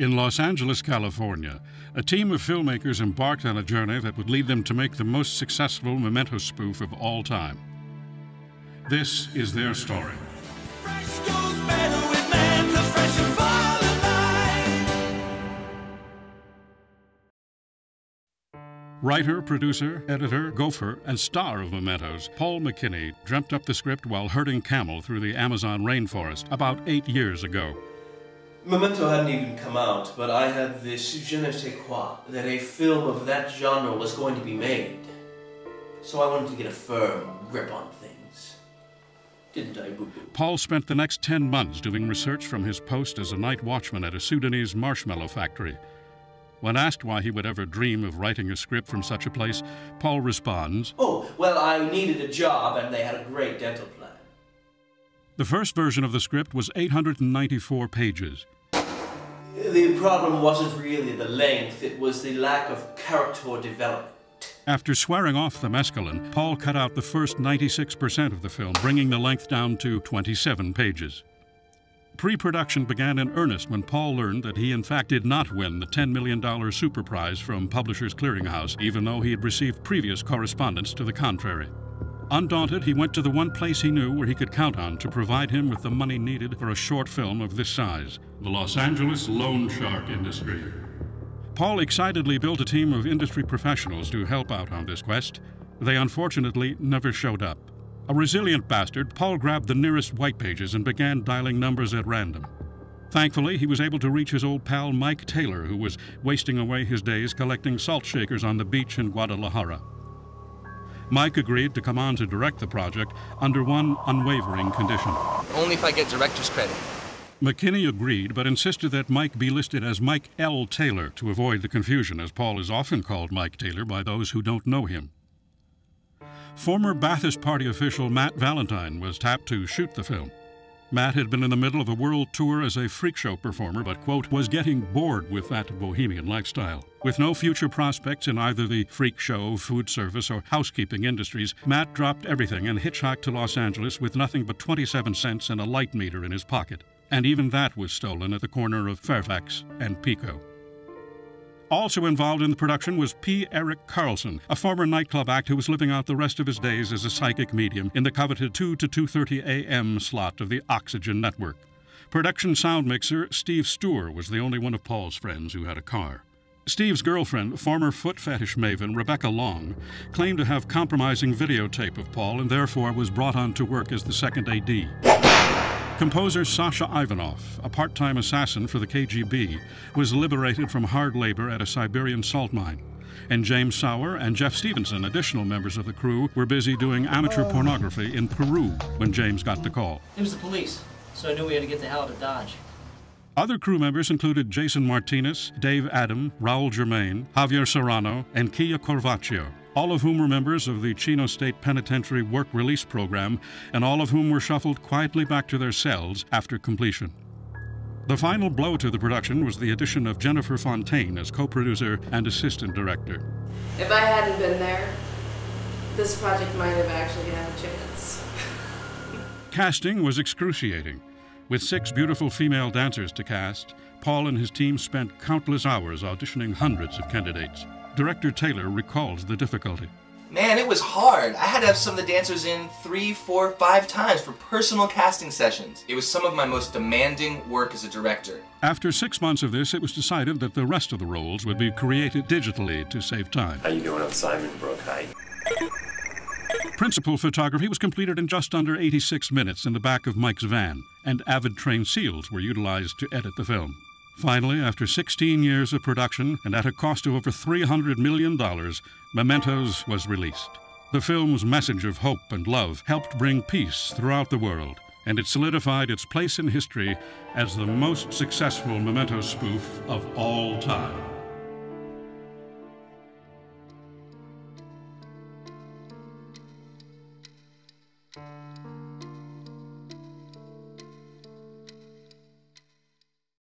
In Los Angeles, California, a team of filmmakers embarked on a journey that would lead them to make the most successful Memento spoof of all time. This is their story. Fresh goes better with Mementos, fresh and full of life. Writer, producer, editor, gopher, and star of Mementos, Paul McKinney dreamt up the script while herding camel through the Amazon rainforest about 8 years ago. Memento hadn't even come out, but I had this je ne sais quoi, that a film of that genre was going to be made. So I wanted to get a firm grip on things. Didn't I, boo-boo? Paul spent the next 10 months doing research from his post as a night watchman at a Sudanese marshmallow factory. When asked why he would ever dream of writing a script from such a place, Paul responds, "Oh, well, I needed a job and they had a great dental plan." The first version of the script was 894 pages. The problem wasn't really the length, it was the lack of character development. After swearing off the mescaline, Paul cut out the first 96% of the film, bringing the length down to 27 pages. Pre-production began in earnest when Paul learned that he in fact did not win the $10 million super prize from Publishers Clearinghouse, even though he had received previous correspondence to the contrary. Undaunted, he went to the one place he knew where he could count on to provide him with the money needed for a short film of this size: the Los Angeles loan shark industry. Paul excitedly built a team of industry professionals to help out on this quest. They unfortunately never showed up. A resilient bastard, Paul grabbed the nearest white pages and began dialing numbers at random. Thankfully, he was able to reach his old pal Mike Taylor, who was wasting away his days collecting salt shakers on the beach in Guadalajara. Mike agreed to come on to direct the project under one unwavering condition. Only if I get director's credit. McKinney agreed, but insisted that Mike be listed as Mike L. Taylor to avoid the confusion, as Paul is often called Mike Taylor by those who don't know him. Former Bathurst Party official Matt Valentine was tapped to shoot the film. Matt had been in the middle of a world tour as a freak show performer, but, quote, was getting bored with that bohemian lifestyle. With no future prospects in either the freak show, food service, or housekeeping industries, Matt dropped everything and hitchhiked to Los Angeles with nothing but 27 cents and a light meter in his pocket. And even that was stolen at the corner of Fairfax and Pico. Also involved in the production was P. Eric Carlson, a former nightclub act who was living out the rest of his days as a psychic medium in the coveted 2 to 2:30 a.m. slot of the Oxygen Network. Production sound mixer Steve Stewart was the only one of Paul's friends who had a car. Steve's girlfriend, former foot fetish maven Rebecca Long, claimed to have compromising videotape of Paul and therefore was brought on to work as the second AD. Composer Sasha Ivanov, a part-time assassin for the KGB, was liberated from hard labor at a Siberian salt mine. And James Sauer and Jeff Stevenson, additional members of the crew, were busy doing amateur pornography in Peru when James got the call. It was the police, so I knew we had to get the hell out of Dodge. Other crew members included Jason Martinez, Dave Adam, Raul Germain, Javier Serrano, and Kia Corvaccio, all of whom were members of the Chino State Penitentiary Work Release Program, and all of whom were shuffled quietly back to their cells after completion. The final blow to the production was the addition of Jennifer Fontaine as co-producer and assistant director. If I hadn't been there, this project might have actually had a chance. Casting was excruciating. With 6 beautiful female dancers to cast, Paul and his team spent countless hours auditioning hundreds of candidates. Director Taylor recalls the difficulty. Man, it was hard. I had to have some of the dancers in 3, 4, 5 times for personal casting sessions. It was some of my most demanding work as a director. After 6 months of this, it was decided that the rest of the roles would be created digitally to save time. How you doing on Simon Brook High? Principal photography was completed in just under 86 minutes in the back of Mike's van, and avid trained SEALs were utilized to edit the film. Finally, after 16 years of production and at a cost of over $300 million, Mementos was released. The film's message of hope and love helped bring peace throughout the world, and it solidified its place in history as the most successful Memento spoof of all time.